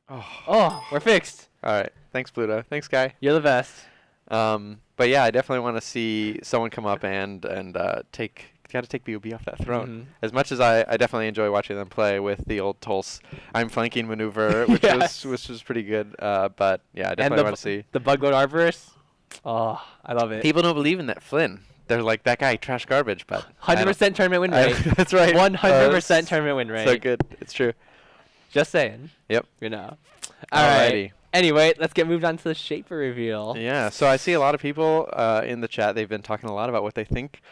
Oh, we're fixed. All right. Thanks, Pluto. Thanks, Guy. You're the best. But yeah, I definitely want to see someone come up and take. Got to take BOB off that throne. As much as I definitely enjoy watching them play with the old Tulse I'm flanking maneuver, which was pretty good. But yeah, I definitely want to see the Bugboat Arborist. Oh, I love it. People don't believe in that Flynn. They're like, that guy trash garbage, but 100% tournament win rate. That's right. 100% tournament win rate. So good. It's true. Just saying. Yep. You know. Alrighty. Right. Anyway, let's get moved on to the Shaper reveal. Yeah, so I see a lot of people in the chat. They've been talking a lot about what they think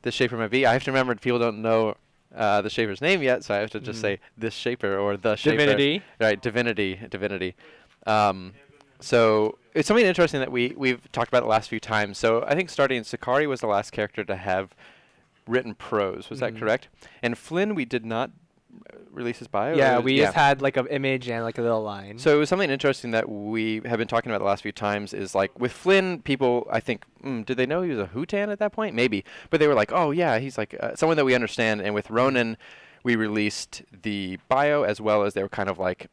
the Shaper might be. I have to remember people don't know the Shaper's name yet, so I have to just say this Shaper or the Shaper. Divinity. Right, Divinity. So it's something interesting that we've talked about the last few times. So I think starting Sakari was the last character to have written prose. Was that correct? And Flynn, we did not release his bio? Yeah, we just had like an image and like a little line. So it was something interesting that we have been talking about the last few times is like with Flynn, people, I think, did they know he was a Hutan at that point? Maybe. But they were like, oh yeah, he's like someone that we understand. And with Ronan, we released the bio as well as they were kind of like,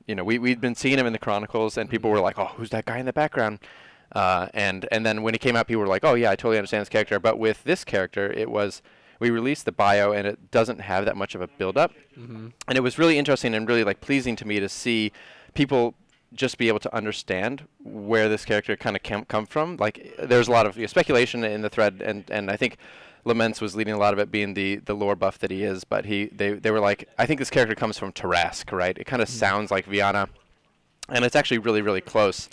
you know, we'd been seeing him in the Chronicles and people were like, oh, who's that guy in the background? And then when he came out, people were like, oh yeah, I totally understand this character. But with this character, it was... We released the bio, and it doesn't have that much of a build-up. And it was really interesting and really like pleasing to me to see people just be able to understand where this character kind of come from. Like, there's a lot of speculation in the thread, and I think Laments was leading a lot of it, being the lore buff that he is. But they were like, I think this character comes from Tarask, right? It kind of sounds like Viana, and it's actually really, really close.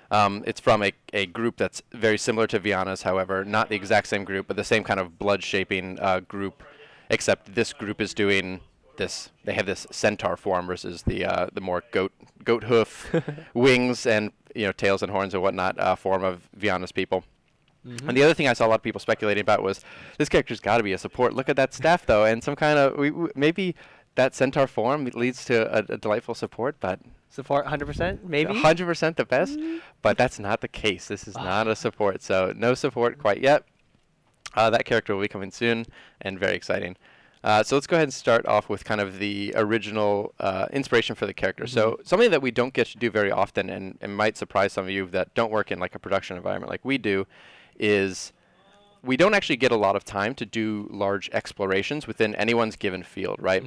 It's from a group that's very similar to Viana's, however, not the exact same group, but the same kind of blood-shaping group, except this group is doing this. They have this centaur form versus the more goat hoof, wings, and tails and horns and whatnot form of Viana's people. And the other thing I saw a lot of people speculating about was this character's got to be a support. Look at that staff, though, and some kind of maybe that centaur form leads to a delightful support, but. Support 100%, maybe? 100% the best, but that's not the case. This is not a support, so no support quite yet. That character will be coming soon, and very exciting. So let's go ahead and start off with kind of the original inspiration for the character. So something that we don't get to do very often, and might surprise some of you that don't work in like a production environment like we do, is we don't actually get a lot of time to do large explorations within anyone's given field, right?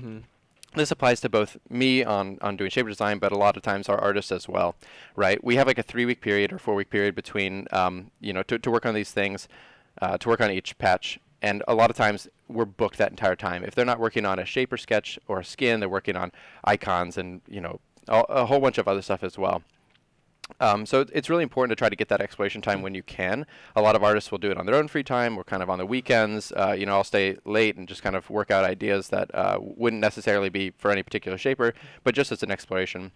This applies to both me on doing shaper design, but a lot of times our artists as well, right? We have like a 3-week period or 4-week period between, to work on these things, to work on each patch. And a lot of times we're booked that entire time. If they're not working on a shaper sketch or a skin, they're working on icons and, a whole bunch of other stuff as well. So it's really important to try to get that exploration time when you can. A lot of artists will do it on their own free time or kind of on the weekends. I'll stay late and just kind of work out ideas that wouldn't necessarily be for any particular shaper, but just as an exploration.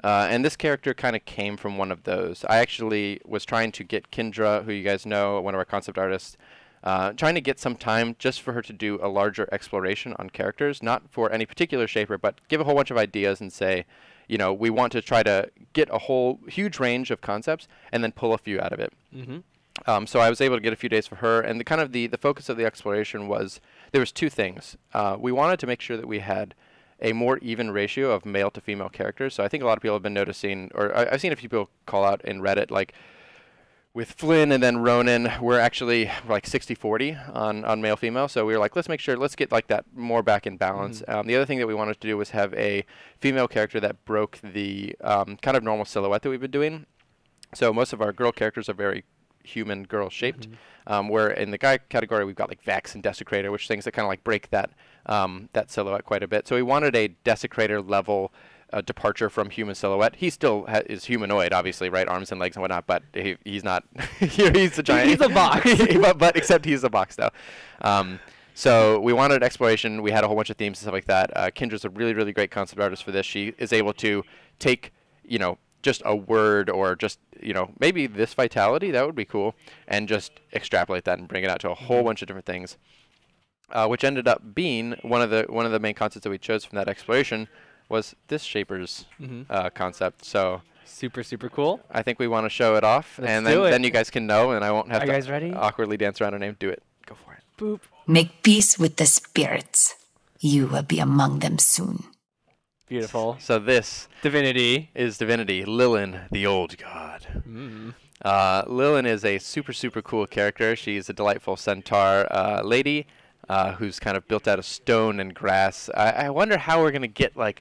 And this character kind of came from one of those. I actually was trying to get Kendra, who you guys know, one of our concept artists, trying to get some time just for her to do a larger exploration on characters, not for any particular shaper, but give a whole bunch of ideas and say, we want to try to get a whole huge range of concepts and then pull a few out of it. So I was able to get a few days for her, and the focus of the exploration was, there was 2 things. We wanted to make sure that we had a more even ratio of male to female characters. So I think a lot of people have been noticing, or I've seen a few people call out in Reddit, like, with Flynn and then Ronan, we're actually like 60-40 on male-female. So we were like, let's make sure, let's get like that more back in balance. The other thing that we wanted to do was have a female character that broke the kind of normal silhouette that we've been doing. So most of our girl characters are very human girl shaped. Where in the guy category, we've got like Vex and Desecrator, which things that kind of like break that that silhouette quite a bit. So we wanted a Desecrator level departure from human silhouette. He still is humanoid, obviously, right? Arms and legs and whatnot, but he's not. He's a giant. He's a box. but except he's a box, though. So we wanted exploration. We had a whole bunch of themes and stuff like that. Kendra's a really, really great concept artist for this. She is able to take, just a word or just, maybe this vitality, that would be cool, and just extrapolate that and bring it out to a whole bunch of different things, which ended up being one of the main concepts that we chose from that exploration was this shaper's concept. So super cool. I think we want to show it off, and then you guys can know, and I won't have to guys ready? Awkwardly dance around her name. Do it. Go for it. Boop. Make peace with the spirits. You will be among them soon. Beautiful. So this Divinity. is Divinity, Lillin, the old god. Mm. Lillin is a super, super cool character. She's a delightful centaur lady who's kind of built out of stone and grass. I wonder how we're going to get, like,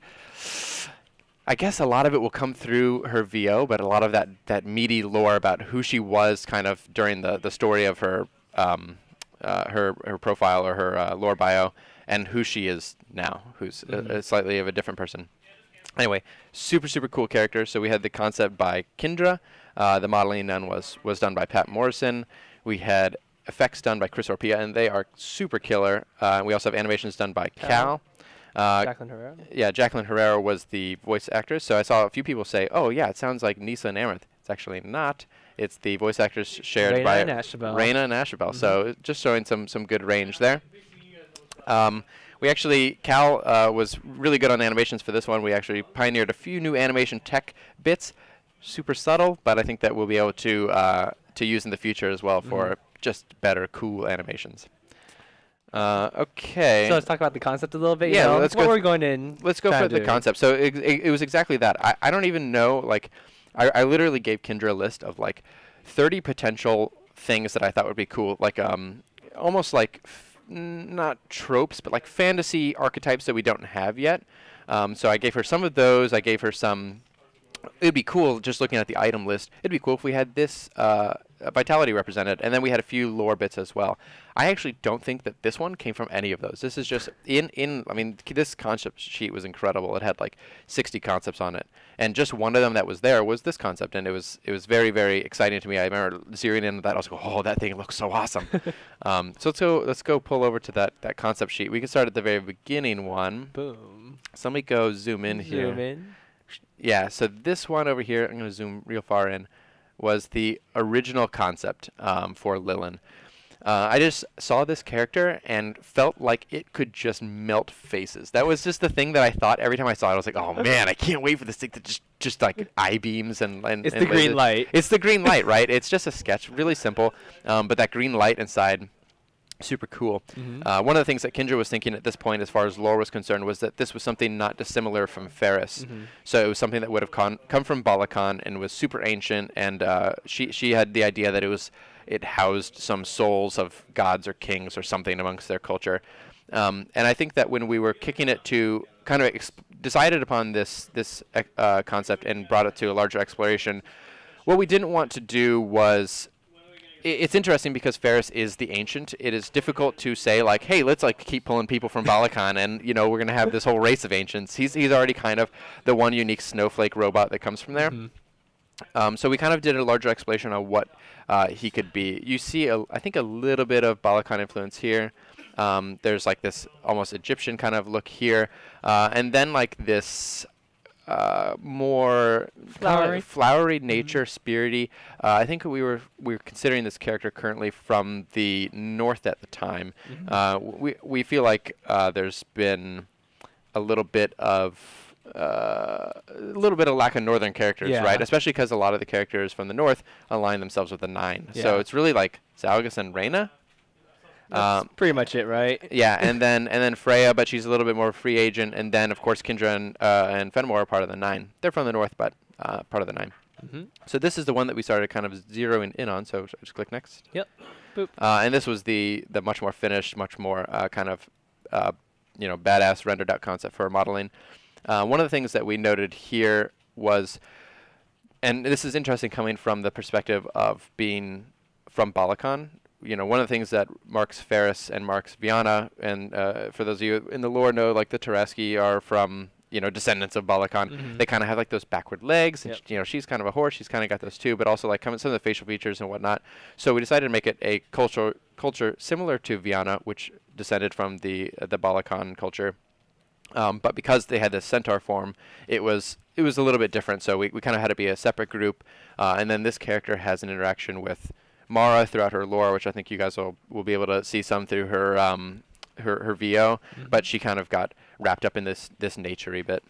I guess a lot of it will come through her VO, but a lot of that meaty lore about who she was kind of during the story of her her profile or her lore bio and who she is now, who's slightly of a different person. Anyway, super, super cool character. So we had the concept by Kindra. The modeling done was done by Pat Morrison. We had effects done by Chris Orpia, and they are super killer. We also have animations done by Cal. Jacqueline Herrera. Yeah, Jacqueline Herrera was the voice actress. So I saw a few people say, "Oh yeah, it sounds like Nisa and Amarith." It's actually not. It's the voice actors shared by Raina and Ashabel. So just showing some good range there. We actually, Cal was really good on animations for this one. We actually pioneered a few new animation tech bits, super subtle, but I think that we'll be able to use in the future as well for just better, cool animations. Okay. So let's talk about the concept a little bit. Yeah, you know, let's what go. we're going in. Let's go for the concept. So it was exactly that. I don't even know. Like, I literally gave Kindra a list of like 30 potential things that I thought would be cool. Like almost like not tropes, but like fantasy archetypes that we don't have yet. So I gave her some of those. I gave her some. It'd be cool, just looking at the item list, it'd be cool if we had this Vitality represented, and then we had a few lore bits as well. I actually don't think that this one came from any of those. This is just I mean, this concept sheet was incredible. It had like 60 concepts on it, and just one of them that was there was this concept, and it was very, very exciting to me. I remember zeroing in on that. I was like, oh, that thing looks so awesome. So let's go pull over to that concept sheet. We can start at the very beginning one. Boom. Somebody go zoom in here. Zoom in. Yeah, so this one over here, I'm going to zoom real far in, was the original concept for Lillin. I just saw this character and felt like it could just melt faces. That was just the thing that I thought every time I saw it. I was like, oh man, I can't wait for this thing to just like eye beams and it's the green light. It's the green light, right? It's just a sketch, really simple, but that green light inside, super cool. One of the things that Kindra was thinking at this point, as far as lore was concerned, was that this was something not dissimilar from Ferris. So it was something that would have come from Balakan and was super ancient. And she had the idea that it housed some souls of gods or kings or something amongst their culture. And I think that when we were kicking it to kind of decided upon this concept and brought it to a larger exploration, what we didn't want to do was. It's interesting because Ferris is the ancient. It is difficult to say like, hey, let's like keep pulling people from Balakan, and we're gonna have this whole race of ancients. He's already kind of the one unique snowflake robot that comes from there. So we kind of did a larger explanation on what he could be. You see, I think a little bit of Balakan influence here. There's like this almost Egyptian kind of look here, and then like this. More flowery nature, spirity. I think we were considering this character currently from the north at the time. We feel like there's been a little bit of lack of northern characters, right? Especially because a lot of the characters from the north align themselves with the 9. So it's really like Zalgus and Reyna. That's pretty much it, right? Yeah, and then Freya, but she's a little bit more free agent, and then of course Kindra and Fenimore are part of the 9. They're from the north, but part of the 9. So this is the one that we started kind of zeroing in on. So just click next. Yep. Boop. And this was the much more finished, much more kind of badass rendered out concept for modeling. One of the things that we noted here was, and this is interesting coming from the perspective of being from Balakan. One of the things that marks Ferris and marks Viana, and for those of you in the lore know, like the Taraski are from, descendants of Balakan. They kind of have like those backward legs. And she's kind of a horse. She's kind of got those too, but also like some of the facial features and whatnot. So we decided to make it a culture similar to Viana, which descended from the Balakan culture. But because they had this centaur form, it was a little bit different. So we kind of had to be a separate group. And then this character has an interaction with Mara throughout her lore, which I think you guys will be able to see some through her her VO, but she kind of got wrapped up in this nature-y bit.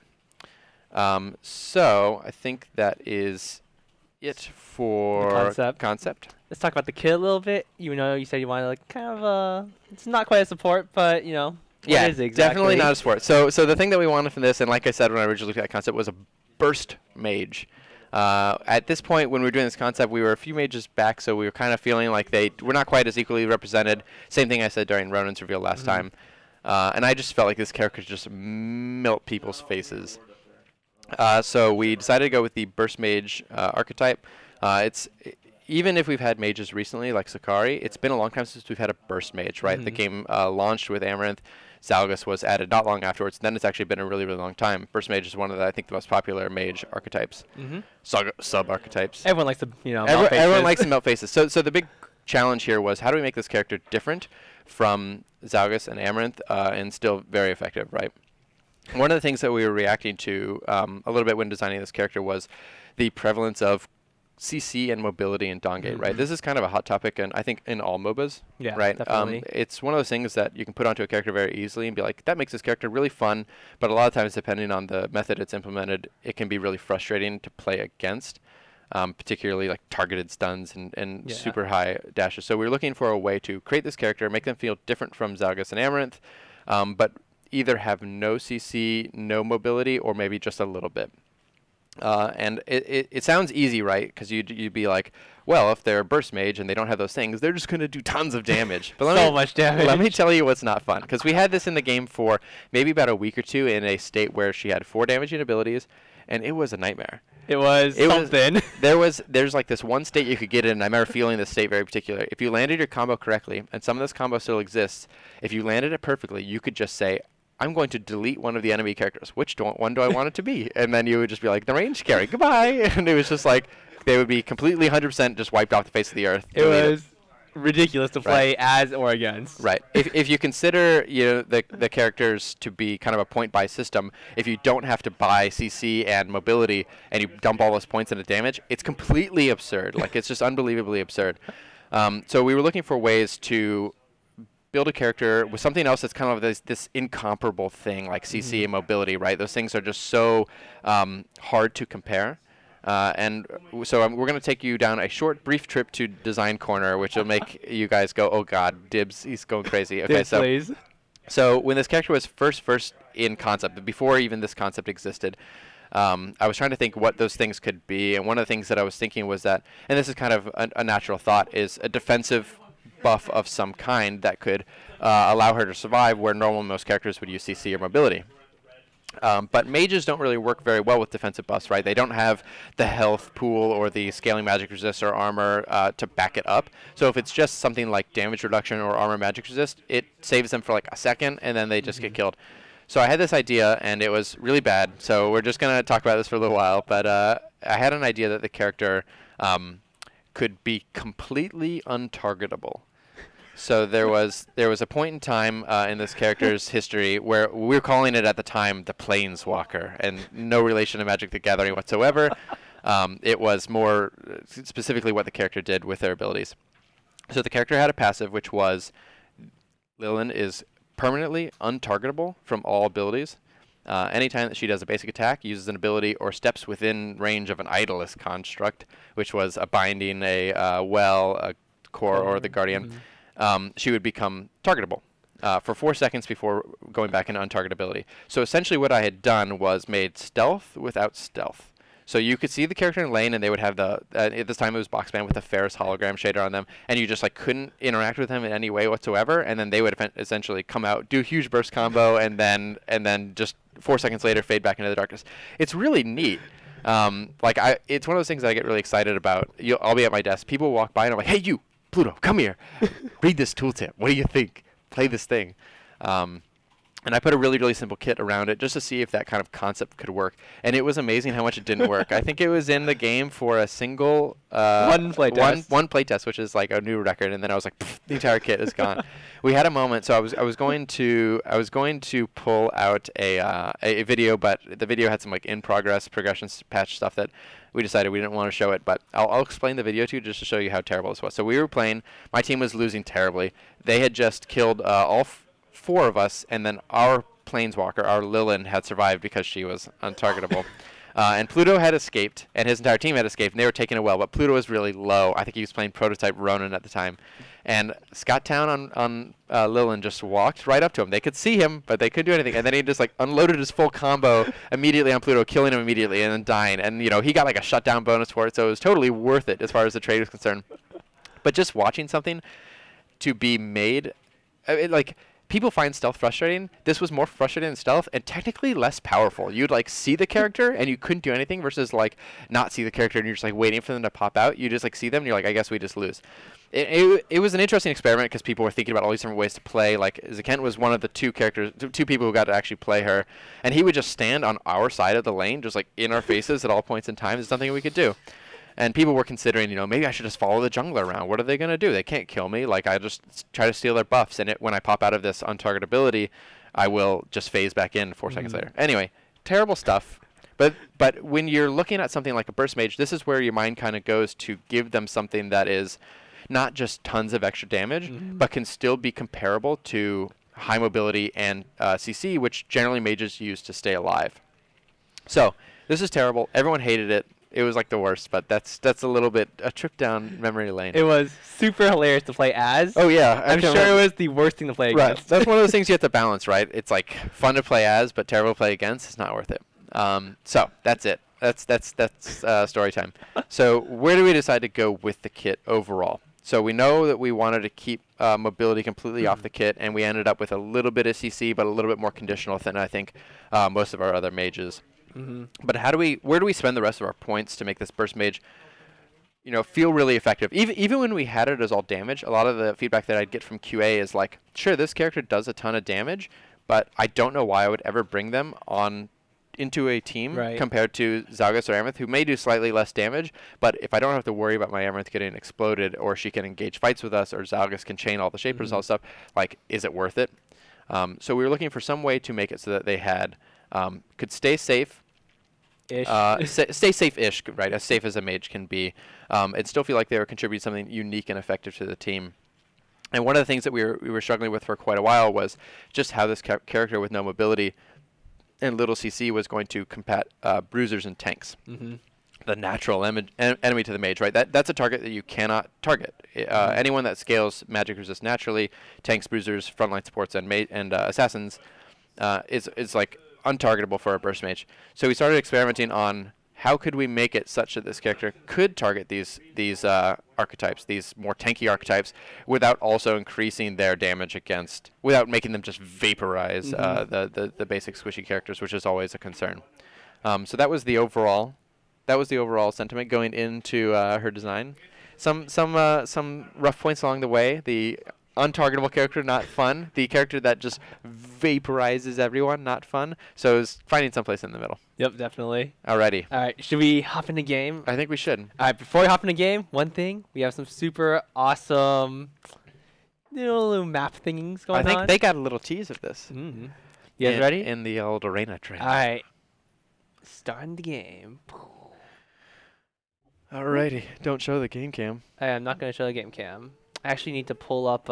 So I think that is it for concept. Let's talk about the kit a little bit. You said you wanted like kind of it's not quite a support, but Yeah, is it exactly? definitely not a sport. So the thing that we wanted from this, and like I said when I originally looked at that concept, was a burst mage. At this point, when we were doing this concept, we were a few mages back, so we were kind of feeling like they were not quite as equally represented. Same thing I said during Ronan's reveal last time. And I just felt like this character could just melt people's faces. So we decided to go with the burst mage archetype. Even if we've had mages recently, like Sakari, it's been a long time since we've had a burst mage, right? The game launched with Amaranth. Zalgus was added not long afterwards. Then it's actually been a really, really long time. Burst mage is one of the, I think, the most popular mage archetypes. Sub-archetypes. Everyone likes to, melt Everyone faces. likes to melt faces. So the big challenge here was, how do we make this character different from Zalgus and Amaranth and still very effective, right? One of the things that we were reacting to a little bit when designing this character was the prevalence of CC and mobility in Dongate, right? This is kind of a hot topic, and I think in all MOBAs, Yeah, right? definitely. It's one of those things that you can put onto a character very easily and be like, that makes this character really fun, but a lot of times, depending on the method it's implemented, it can be really frustrating to play against, particularly like targeted stuns and super high dashes. So we were looking for a way to create this character, make them feel different from Zalgus and Amaranth, but either have no CC, no mobility, or maybe just a little bit. And it sounds easy, right? Because you'd be like, well, if they're a burst mage and they don't have those things, they're just going to do tons of damage. But So much damage. Let me tell you what's not fun. Because we had this in the game for maybe about a week or two in a state where she had 4 damaging abilities, and it was a nightmare. It was something. There's like this one state you could get in, and I remember feeling this state very particular. If you landed your combo correctly, and some of this combo still exists, if you landed it perfectly, you could just say, I'm going to delete one of the enemy characters. Which one do I want it to be? And then you would just be like, the ranged carry, goodbye. And it was just like, they would be completely 100% just wiped off the face of the earth. It was ridiculous to play as or against. Right. If you consider the characters to be kind of a point-buy system, if you don't have to buy CC and mobility and you dump all those points into damage, it's completely absurd. Like, it's just unbelievably absurd. So we were looking for ways to build a character with something else that's kind of this incomparable thing like CC and mobility, right? Those things are just so hard to compare. And so we're going to take you down a short, brief trip to Design Corner, which will make you guys go, oh God, Dibs, he's going crazy. Okay, Dibs, please. So when this character was first in concept, before even this concept existed, I was trying to think what those things could be. And one of the things that I was thinking was that, and this is kind of a natural thought, is a defensive buff of some kind that could allow her to survive where most characters would use CC or mobility. But mages don't really work very well with defensive buffs, right? They don't have the health pool or the scaling magic resist or armor to back it up. So if it's just something like damage reduction or armor magic resist, it saves them for like a second and then they just get killed. So I had this idea and it was really bad. So we're just going to talk about this for a little while. But I had an idea that the character could be completely untargetable. So there was a point in time in this character's history where we were calling it at the time the Planeswalker, and no relation to Magic the Gathering whatsoever. It was more specifically what the character did with their abilities. So the character had a passive, which was Lillin is permanently untargetable from all abilities. Anytime that she does a basic attack, uses an ability, or steps within range of an Idolist construct, which was a Binding, a Well, a Core, or the Guardian, she would become targetable for 4 seconds before going back into untargetability. So essentially what I had done was made stealth without stealth. So you could see the character in lane, and they would have the, at this time it was Boxman with a Ferris hologram shader on them, and you just like couldn't interact with them in any way whatsoever, and then they would essentially come out, do a huge burst combo, and then just 4 seconds later fade back into the darkness. It's really neat. It's one of those things that I get really excited about. I'll be at my desk, people walk by, and I'm like, hey you! Pluto, come here. Read this tooltip. What do you think? Play this thing. And I put a really, really simple kit around it just to see if that kind of concept could work. And it was amazing how much it didn't work. I think it was in the game for a single one playtest. One playtest, which is like a new record. And then I was like, the entire kit is gone. We had a moment. So I was going to pull out a video, but the video had some like in progress progression patch stuff that we decided we didn't want to show it, but I'll explain the video to you just to show you how terrible this was. So we were playing. My team was losing terribly. They had just killed all 4 of us, and then our Planeswalker, our Lillin, had survived because she was untargetable. And Pluto had escaped, and his entire team had escaped, and they were taking a well, but Pluto was really low. I think he was playing Prototype Ronin at the time. And Scott Town on Lillin just walked right up to him. They could see him, but they couldn't do anything. And then he just like unloaded his full combo immediately on Pluto, killing him immediately and then dying. And you know, he got like a shutdown bonus for it, so it was totally worth it as far as the trade was concerned. But just watching something to be made, like people find stealth frustrating. This was more frustrating than stealth and technically less powerful. You'd like see the character and you couldn't do anything versus like not see the character and you're just like waiting for them to pop out. You just like see them and you're like, I guess we just lose. It was an interesting experiment because people were thinking about all these different ways to play. Like Zakent was one of the two people who got to actually play her, and he would just stand on our side of the lane, just like in our faces at all points in time. It's something we could do. And people were considering, you know, maybe I should just follow the jungler around. What are they going to do? They can't kill me. Like, I just try to steal their buffs. And when I pop out of this untargetability, I will just phase back in 4 seconds later. Anyway, terrible stuff. But when you're looking at something like a burst mage, this is where your mind kind of goes to give them something that is not just tons of extra damage, but can still be comparable to high mobility and CC, which generally mages use to stay alive. So this is terrible. Everyone hated it. It was like the worst, but that's a little bit a trip down memory lane. It was super hilarious to play as. Oh yeah, I'm sure it was the worst thing to play right. against. That's one of those things you have to balance, right? It's like fun to play as, but terrible to play against. It's not worth it. So that's it. That's story time. So where do we decide to go with the kit overall? So we know that we wanted to keep mobility completely off the kit, and we ended up with a little bit of CC, but a little bit more conditional than I think most of our other mages. But where do we spend the rest of our points to make this burst mage, you know, feel really effective? Even when we had it as all damage, a lot of the feedback that I'd get from QA is like, sure, this character does a ton of damage, but I don't know why I would ever bring them on into a team compared to Zalgus or Amarith, who may do slightly less damage, but if I don't have to worry about my Amarith getting exploded, or she can engage fights with us, or Zalgus can chain all the shapers and all stuff, like, is it worth it? So we were looking for some way to make it so that they had could stay safe. Stay safe-ish, right? As safe as a mage can be, and still feel like they were contributing something unique and effective to the team. And one of the things that we were struggling with for quite a while was just how this character with no mobility and little CC was going to combat bruisers and tanks. The natural enemy to the mage, right? That's a target that you cannot target. Anyone that scales magic resist naturally, tanks, bruisers, frontline supports, and assassins, is like untargetable for a burst mage. So we started experimenting on how could we make it such that this character could target these archetypes, these more tanky archetypes, without also increasing their damage against, without making them just vaporize the basic squishy characters, which is always a concern. So that was the overall sentiment going into her design. Some rough points along the way. The untargetable character, not fun. The character that just vaporizes everyone, not fun. So it's finding someplace in the middle. Yep, definitely. Alrighty. All right, should we hop into game? I think we should. All right, before we hop into game, one thing, we have some super awesome little map thingings going on. I think they got a little tease of this. You guys ready? In the old arena trailer. All right, starting the game. Alrighty, don't show the game cam. I'm not going to show the game cam. I actually need to pull up.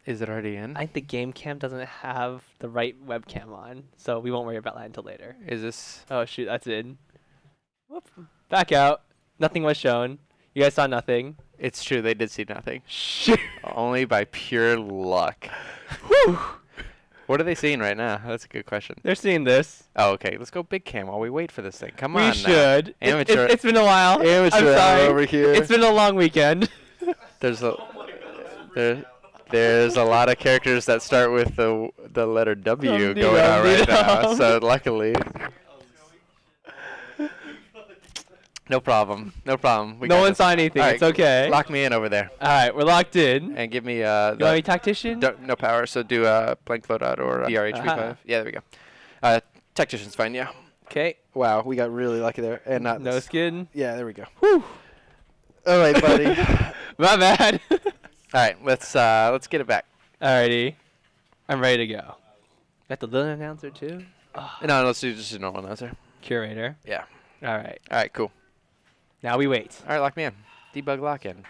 Is it already in? I think the game cam doesn't have the right webcam on, so we won't worry about that until later. Is this? Oh shoot, that's in. Whoop. Back out. Nothing was shown. You guys saw nothing. It's true, they did see nothing. Shit. Only by pure luck. Whew. What are they seeing right now? That's a good question. They're seeing this. Oh, okay. Let's go big cam while we wait for this thing. Come on We now. should. Amateur. It's been a while. Amateur I'm sorry. over here. It's been a long weekend. There's a lot of characters that start with the letter W going on right now. So luckily, no problem. No problem. No one saw anything. Right, it's okay. Lock me in over there. All right, we're locked in. And give me You want me tactician? no power. So do blank loadout or DRHV5. Yeah, there we go. Tactician's fine. Yeah. Okay. Wow, we got really lucky there, and not no skin. Yeah, there we go. Whew. All right, buddy. My bad. All right, let's get it back. Alrighty, I'm ready to go. Got the Lillin announcer too. No, let's do just a normal announcer. Curator. Yeah. All right. All right, cool. Now we wait. All right, lock me in. Debug lock in.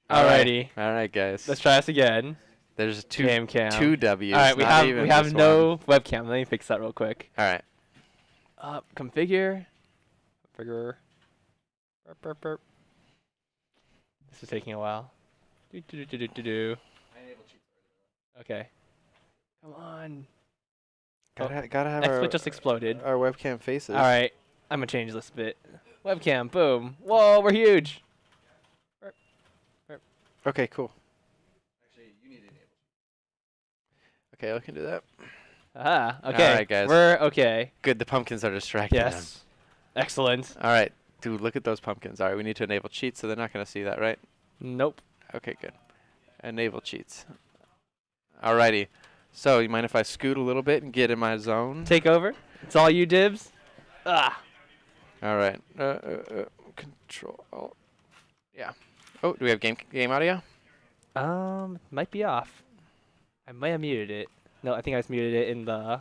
Alrighty. All right, guys. Let's try this again. There's Cam. two W's. All right, we have no webcam. Let me fix that real quick. All right. Configure. Burp, burp, burp. This is taking a while. Do, do, do, do, do, do. Okay. Come on. Gotta have Exploit just exploded. our webcam faces. All right. I'm going to change this bit. Webcam. Boom. Whoa, we're huge. Burp, burp. Okay, cool. Actually, you need to enable. Okay, I can do that. Ah, okay. All right, guys. We're okay. Good, the pumpkins are distracting them. Yes. Excellent. All right. Dude, look at those pumpkins. All right, we need to enable cheats, so they're not going to see that, right? Nope. Okay, good. Enable cheats. Alrighty. So, you mind if I scoot a little bit and get in my zone? Take over. It's all you, Dibs. Ah. All right. Control. Yeah. Oh, do we have game audio? Might be off. I might have muted it. No, I think I just muted it in the...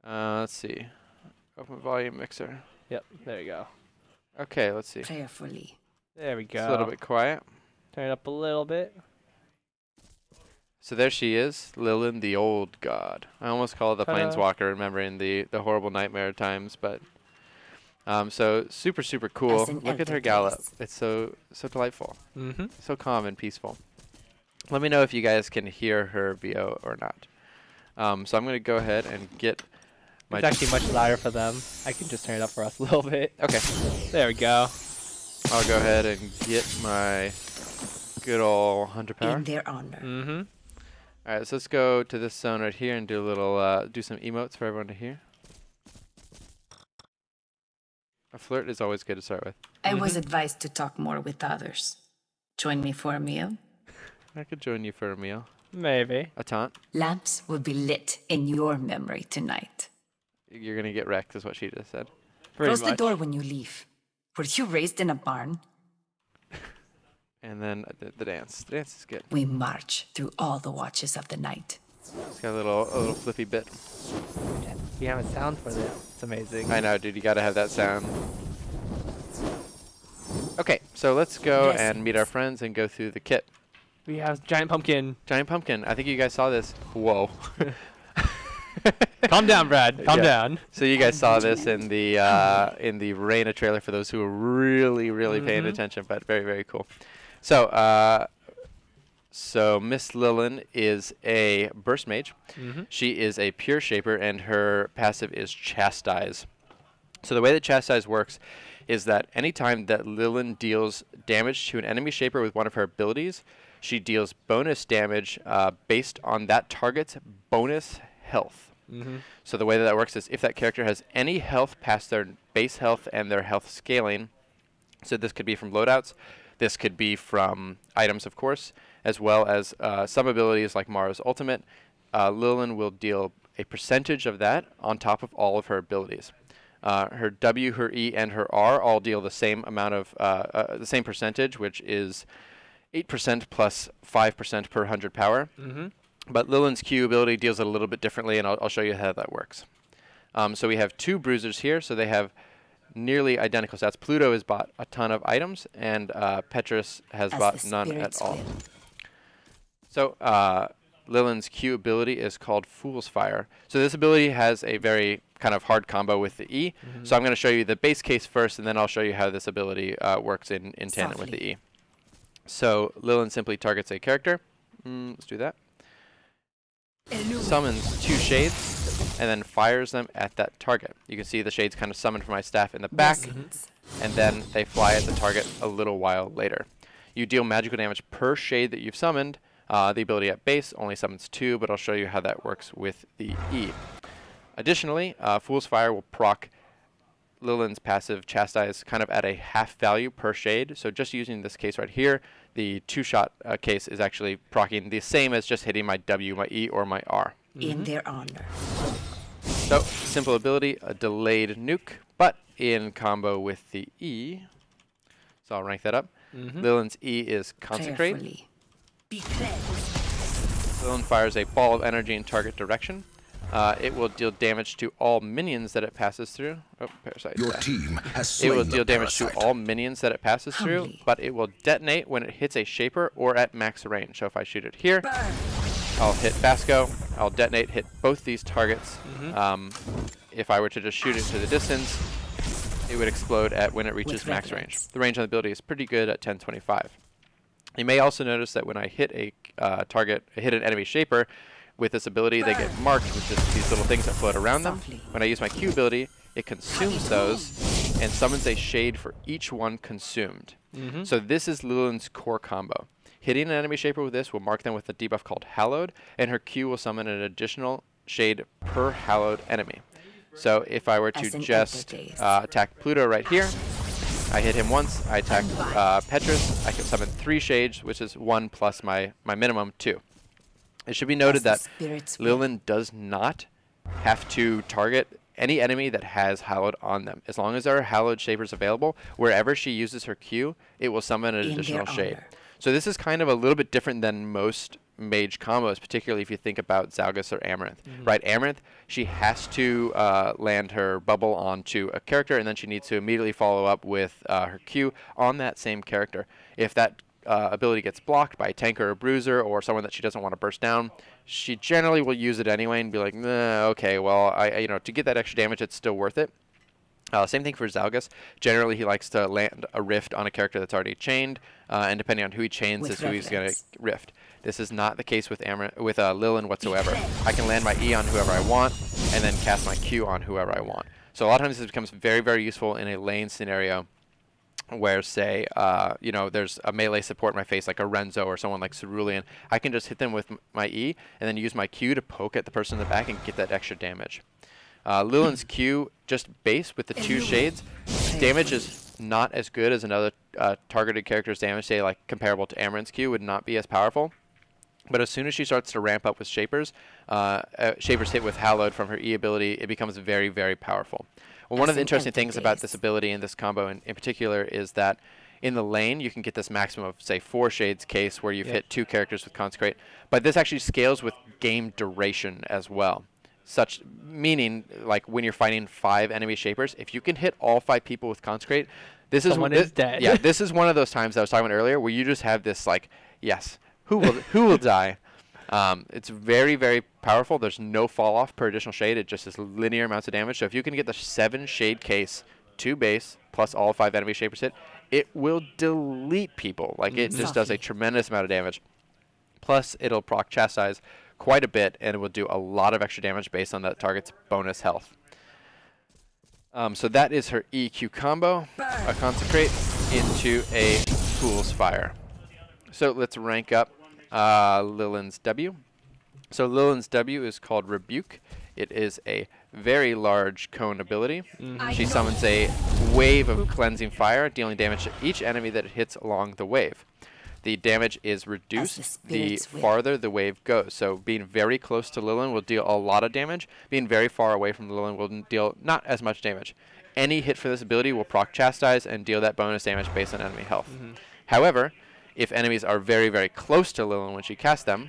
Let's see. Open volume mixer. Yep, there you go. Okay, let's see. Prayerfully. There we go. It's a little bit quiet. Turn it up a little bit. So there she is, Lillin, the old god. I almost call it the Planeswalker, remembering the horrible nightmare times, but... so super, super cool. Look at her gallop. It's so delightful. Mm-hmm. So calm and peaceful. Let me know if you guys can hear her VO or not. So I'm going to go ahead and get my... It's actually much louder for them. I can just turn it up for us a little bit. Okay. There we go. I'll go ahead and get my good old hunter power. In their honor. Mm-hmm. All right, so let's go to this zone right here and do a little, do some emotes for everyone to hear. A flirt is always good to start with. I was advised to talk more with others. Join me for a meal? I could join you for a meal. Maybe. A taunt. Lamps will be lit in your memory tonight. You're going to get wrecked is what she just said. Pretty Close much. the door when you leave. Were you raised in a barn? And then the dance. The dance is good. We march through all the watches of the night. It's got a little flippy bit. We have a sound for this. It's amazing. I know, dude. You got to have that sound. Okay, so let's go and meet our friends and go through the kit. We have giant pumpkin. Giant pumpkin. I think you guys saw this. Whoa. Calm down, Brad. Calm down. So you guys saw this in the Reina trailer for those who are really paying attention, but very, very cool. So so Miss Lillin is a burst mage. She is a pure shaper, and her passive is Chastise. So the way that Chastise works is that anytime that Lillin deals damage to an enemy shaper with one of her abilities, she deals bonus damage based on that target's bonus health. So the way that works is if that character has any health past their base health and their health scaling, so this could be from loadouts, this could be from items, of course, as well as some abilities like Mara's ultimate, Lillin will deal a percentage of that on top of all of her abilities. Her W, her E, and her R all deal the same amount of the same percentage, which is 8% plus 5% per 100 power. But Lillin's Q ability deals it a little bit differently, and I'll show you how that works. So we have two bruisers here, so they have nearly identical stats. Pluto has bought a ton of items, and Petrus has bought none at all. So Lillin's Q ability is called Fool's Fire. So this ability has a very kind of hard combo with the E. So I'm going to show you the base case first, and then I'll show you how this ability works in tandem with the E. So Lillin simply targets a character. Let's do that. Summons two shades, and then fires them at that target. You can see the shades kind of summon from my staff in the back, and then they fly at the target a little while later. You deal magical damage per shade that you've summoned. The ability at base only summons 2, but I'll show you how that works with the E. Additionally, Fool's Fire will proc Lillin's passive Chastise kind of at a half value per shade. So just using this case right here, the 2-shot case is actually proccing the same as just hitting my W, my E, or my R. In their honor. So simple ability, a delayed nuke, but in combo with the E. So I'll rank that up. Lillin's E is Consecrate. Lillin fires a ball of energy in target direction. It will deal damage to all minions that it passes through. Oh, Parasite. Your team has slain it will deal damage parasite. to all minions that it passes through, but it will detonate when it hits a shaper or at max range. So if I shoot it here, I'll hit Basco. I'll detonate, hit both these targets. If I were to just shoot it to the distance, it would explode when it reaches With max reverence. range. The range on the ability is pretty good at 1025. You may also notice that when I hit a hit an enemy shaper with this ability, they get marked with just these little things that float around them. When I use my Q ability, it consumes those and summons a shade for each one consumed. So this is Lillin's core combo. Hitting an enemy shaper with this will mark them with a debuff called Hallowed, and her Q will summon an additional shade per Hallowed enemy. So if I were to just attack Pluto right here, I hit him once, I attack Petrus, I can summon 3 shades, which is 1 plus my minimum 2. It should be noted that Lillin does not have to target any enemy that has Hallowed on them. As long as there are Hallowed shapers available, wherever she uses her Q, it will summon an additional shade. So this is kind of a little bit different than most mage combos, particularly if you think about Zalgus or Amaranth. Right, Amaranth, she has to land her bubble onto a character, and then she needs to immediately follow up with her Q on that same character. If that ability gets blocked by a tanker or a bruiser or someone that she doesn't want to burst down, she generally will use it anyway and be like, nah, okay, well, to get that extra damage, it's still worth it. Same thing for Zalgus. Generally, he likes to land a rift on a character that's already chained, and depending on who he chains is who he's going to rift. This is not the case with Lillin whatsoever. I can land my E on whoever I want, and then cast my Q on whoever I want. So a lot of times this becomes very, very useful in a lane scenario where, say, there's a melee support in my face, like a Renzo or someone like Cerulean. I can just hit them with my E, and then use my Q to poke at the person in the back and get that extra damage. Lillin's Q, just base with the 2 shades, damage is not as good as another targeted character's damage, say like comparable to Amaranth's Q, would not be as powerful. But as soon as she starts to ramp up with Shapers, Shapers hit with Hallowed from her E ability, it becomes very, very powerful. Well, one of the interesting things about this ability and this combo in particular is that in the lane, you can get this maximum of, say, 4 shades case where you've hit 2 characters with Consecrate. But this actually scales with game duration as well. Meaning, like when you're fighting 5 enemy Shapers, if you can hit all 5 people with Consecrate, someone is dead. Yeah, this is one of those times I was talking about earlier where you just have this like, yes, who will die? It's very, very powerful. There's no fall off per additional shade. It just is linear amounts of damage. So if you can get the 7 shade case, 2 base plus all 5 enemy Shapers hit, it will delete people. Like it just does a tremendous amount of damage. Plus, it'll proc Chastise quite a bit, and it will do a lot of extra damage based on that target's bonus health. So that is her EQ combo, a Consecrate into a Fool's Fire. So let's rank up Lillin's W. So Lillin's W is called Rebuke. It is a very large cone ability. She summons a wave of cleansing fire, dealing damage to each enemy that it hits along the wave. The damage is reduced the farther the wave goes. So being very close to Lillin will deal a lot of damage. Being very far away from Lillin will deal not as much damage. Any hit for this ability will proc Chastise and deal that bonus damage based on enemy health. However, if enemies are very, very close to Lillin when she casts them,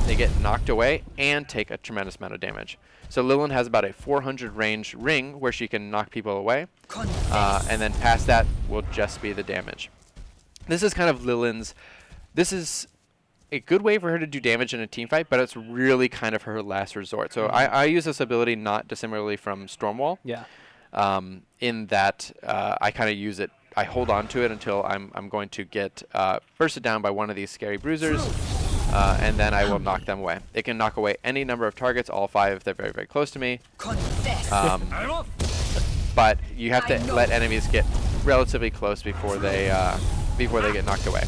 they get knocked away and take a tremendous amount of damage. So Lillin has about a 400 range ring where she can knock people away, and then past that will just be the damage. This is kind of Lillin's, this is a good way for her to do damage in a team fight, but it's really kind of her last resort. So I use this ability not dissimilarly from Stormwall. Yeah. In that I kind of use it, I hold on to it until I'm going to get bursted down by one of these scary bruisers, and then I will knock them away. It can knock away any number of targets, all 5 if they're very, very close to me. But you have to let enemies get relatively close before they get knocked away.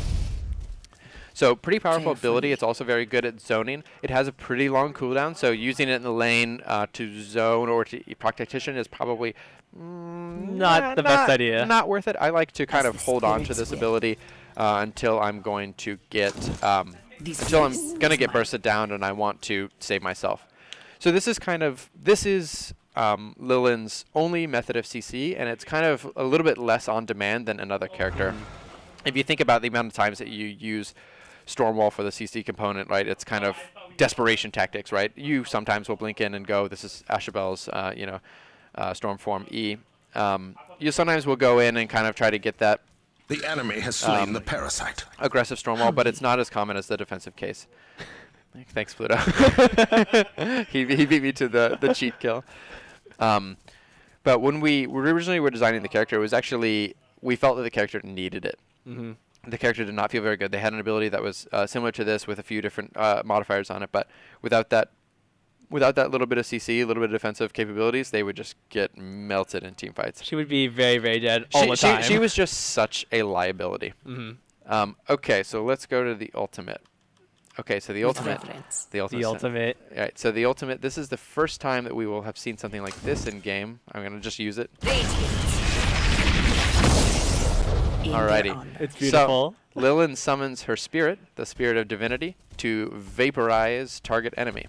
So pretty powerful ability. It's also very good at zoning. It has a pretty long cooldown, so using it in the lane to zone or to proc Tactician is probably not the best idea. Not worth it. I like to kind of hold on to this ability until I'm going to get bursted down and I want to save myself. So this is Lillin's only method of CC, and it's kind of a little bit less on demand than another character. If you think about the amount of times that you use Stormwall for the CC component, right, it's kind of desperation tactics, right? You sometimes will blink in and go, this is Ashabel's, Storm Form E. You sometimes will go in and kind of try to get that The enemy has slain the parasite. aggressive Stormwall, but it's not as common as the defensive case. Thanks, Pluto. he beat me to the cheat kill. But But when we originally were designing the character, it was actually, we felt that the character needed it. Mm-hmm. The character did not feel very good. They had an ability that was similar to this with a few different modifiers on it, but without that little bit of CC, a little bit of defensive capabilities, they would just get melted in team fights. She would be very, very dead all the time. She was just such a liability. Mm-hmm. Okay, so let's go to the ultimate. Okay, so the ultimate. The ultimate. All right, so the ultimate. This is the first time that we will have seen something like this in game. I'm gonna just use it. Alrighty. It's beautiful. So, Lillin summons her spirit, the spirit of divinity, to vaporize target enemy.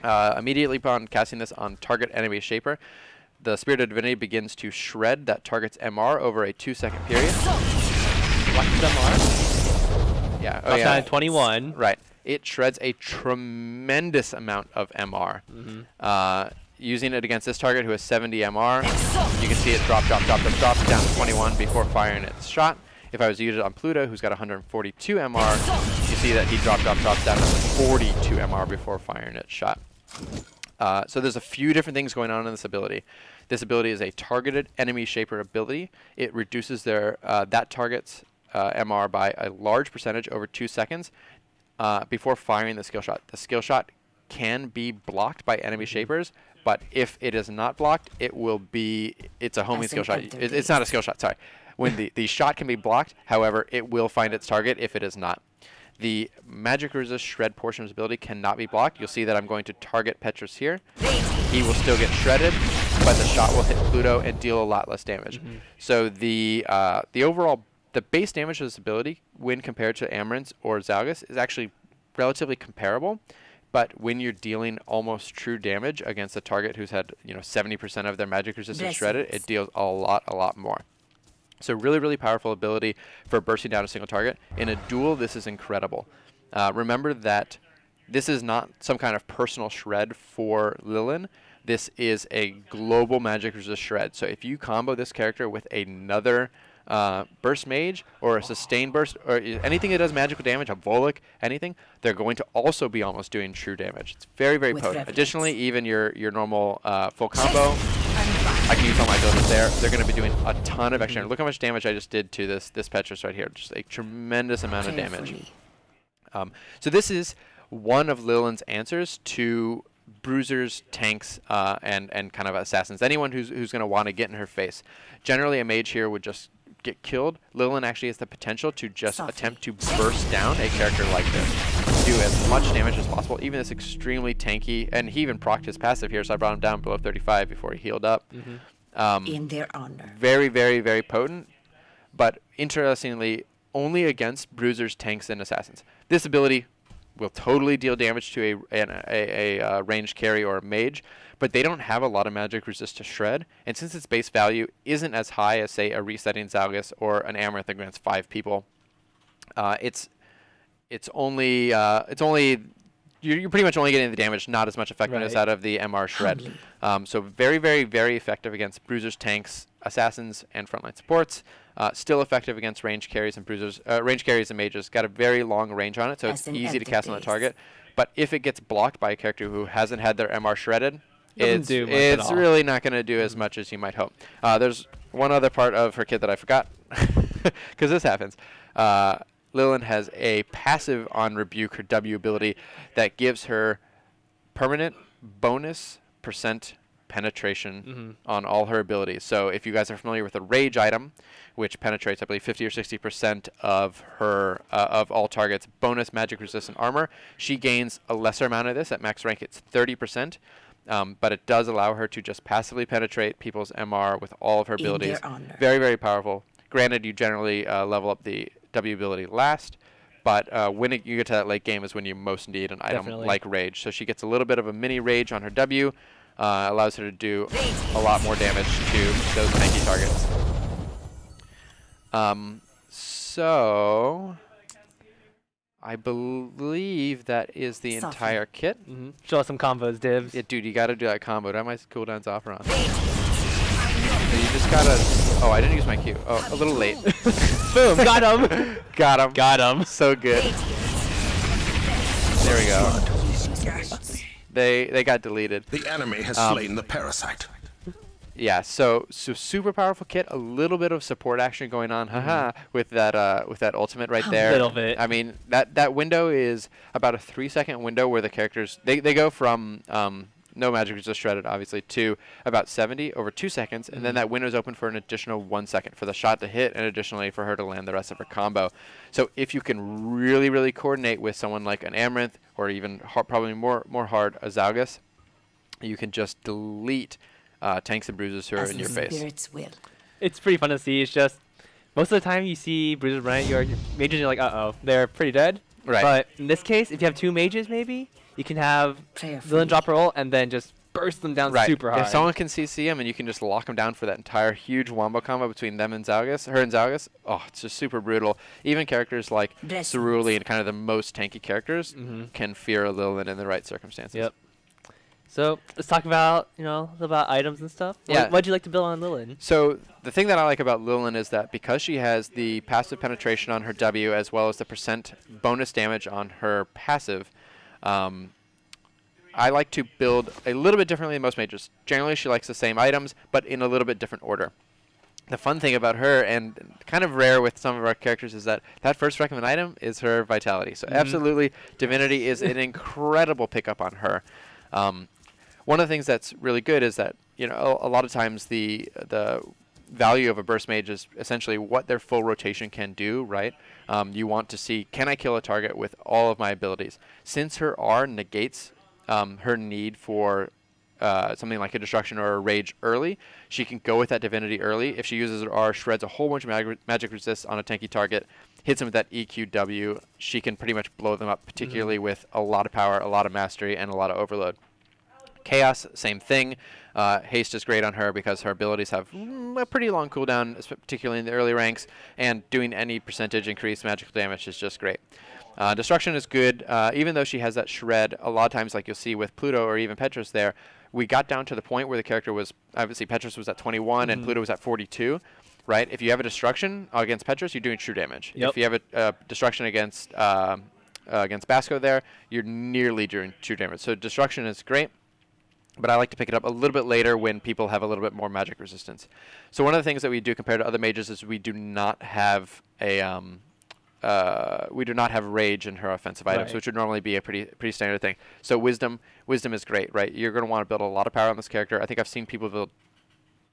Immediately upon casting this on target enemy shaper, the spirit of divinity begins to shred that target's MR over a 2-second period. What's MR? Yeah. Oh, yeah. 21. Right. It shreds a tremendous amount of MR. Mm-hmm. Using it against this target who has 70 MR, you can see it drop down to 21 before firing its shot. If I was to use it on Pluto, who's got 142 MR, you see that he drops down to 42 MR before firing its shot. So there's a few different things going on in this ability. This ability is a targeted enemy shaper ability. It reduces that target's MR by a large percentage over 2 seconds before firing the skill shot. The skill shot can be blocked by enemy shapers, but if it is not blocked, it's a homing skill shot. It's not a skill shot, sorry. When the shot can be blocked, however, it will find its target if it is not. The magic resist shred portion of his ability cannot be blocked. You'll see that I'm going to target Petrus here. He will still get shredded, but the shot will hit Pluto and deal a lot less damage. Mm-hmm. So the base damage of this ability, when compared to Amaranth's or Zalgus, is actually relatively comparable. But when you're dealing almost true damage against a target who's had 70% of their magic resistance shredded, it deals a lot more. So really, really powerful ability for bursting down a single target. In a duel, this is incredible. Remember that this is not some kind of personal shred for Lillin. This is a global magic resist shred. So if you combo this character with another burst mage or a sustained burst or anything that does magical damage, a Volek, anything, they're going to also be almost doing true damage. It's very, very potent. Additionally, even your normal full combo, I can use all my abilities there. They're going to be doing a ton of extra. Look how much damage I just did to this Petrus right here. Just a tremendous amount of damage. So this is one of Lillin's answers to bruisers, tanks, and kind of assassins. Anyone who's going to want to get in her face. Generally, a mage here would just get killed. Lillin actually has the potential to just attempt to burst down a character like this. Do as much damage as possible. Even this extremely tanky, and he even procced his passive here, so I brought him down below 35 before he healed up. In their honor. Very, very, very potent, but interestingly, only against bruisers, tanks, and assassins. This ability will totally deal damage to a ranged carry or a mage, but they don't have a lot of magic resist to shred, and since its base value isn't as high as, say, a resetting Zalgus or an Amaranth that grants 5 people, it's only you're pretty much only getting the damage, not as much effectiveness out of the MR shred. So very, very, very effective against bruisers, tanks, assassins, and frontline supports. Still effective against range carries and bruisers, range carries and mages. Got a very long range on it, so it's easy to cast on the target. But if it gets blocked by a character who hasn't had their MR shredded, it's really not going to do as much as you might hope. There's one other part of her kit that I forgot, because this happens. Lillin has a passive on Rebuke, her W ability, that gives her permanent bonus % penetration on all her abilities. So if you guys are familiar with a rage item, which penetrates, I believe, 50 or 60% of her of all targets' bonus magic resistant armor, she gains a lesser amount of this. At max rank, it's 30%, but it does allow her to just passively penetrate people's MR with all of her abilities. Very, very powerful. Granted, you generally level up the W ability last, but when you get to that late game is when you most need an item like Rage. So she gets a little bit of a mini Rage on her W, allows her to do a lot more damage to those tanky targets. So I believe that is the entire kit. Show us some combos, Divs. Yeah, dude, you got to do that combo. Do I have my cooldowns off or on? So you just got to... Oh, I didn't use my Q. Oh, a little late. Boom, got him. Got him. Got him. So good. There we go. They got deleted. The enemy has slain the parasite. Yeah, so super powerful kit. A little bit of support action going on, haha, with that ultimate right there. A little bit. I mean, that window is about a 3-second window where the characters they go from no magic resist shredded obviously to about 70 over 2 seconds, and then that window is open for an additional 1 second for the shot to hit, and additionally for her to land the rest of her combo. So if you can really coordinate with someone like an Amaranth, or even probably more hard a Zaugus, you can just delete tanks and bruises who are in your face. Spirits will. It's pretty fun to see. It's just most of the time you see bruises run at your mages, and you're like, uh-oh, they're pretty dead. Right. But in this case, if you have 2 mages, maybe you can have Lillin drop her ult and then just burst them down super hard. If someone can CC him and you can just lock them down for that entire huge wombo combo between them and Zaugus, her and Zaugus, oh, it's just super brutal. Even characters like Ceruli and kind of the most tanky characters can fear a Lillin in the right circumstances. Yep. So let's talk about about items and stuff. Yeah. What'd you like to build on Lillin? So the thing that I like about Lillin is that because she has the passive penetration on her W as well as the % bonus damage on her passive, I like to build a little bit differently than most mages. Generally, she likes the same items, but in a little bit different order. The fun thing about her, and kind of rare with some of our characters, is that first recommend item is her Vitality. So absolutely, Divinity is an incredible pickup on her. One of the things that's really good is that a lot of times the value of a burst mage is essentially what their full rotation can do, right? You want to see, can I kill a target with all of my abilities? Since her R negates her need for something like a destruction or a rage early, she can go with that divinity early. If she uses her R, shreds a whole bunch of magic resists on a tanky target, hits him with that EQW, she can pretty much blow them up, particularly with a lot of power, a lot of mastery, and a lot of overload. Chaos, same thing. Haste is great on her because her abilities have a pretty long cooldown, particularly in the early ranks, and doing any percentage increased magical damage is just great. Destruction is good, even though she has that shred. A lot of times, like you'll see with Pluto or even Petrus there, we got down to the point where the character was, obviously Petrus was at 21 and Pluto was at 42, right? If you have a destruction against Petrus, you're doing true damage. Yep. If you have a destruction against Basco there, you're nearly doing true damage. So destruction is great, but I like to pick it up a little bit later when people have a little bit more magic resistance. So one of the things that we do compared to other mages is we do not have rage in her offensive items, which would normally be a pretty standard thing. So wisdom is great, right? You're going to want to build a lot of power on this character. I think I've seen people build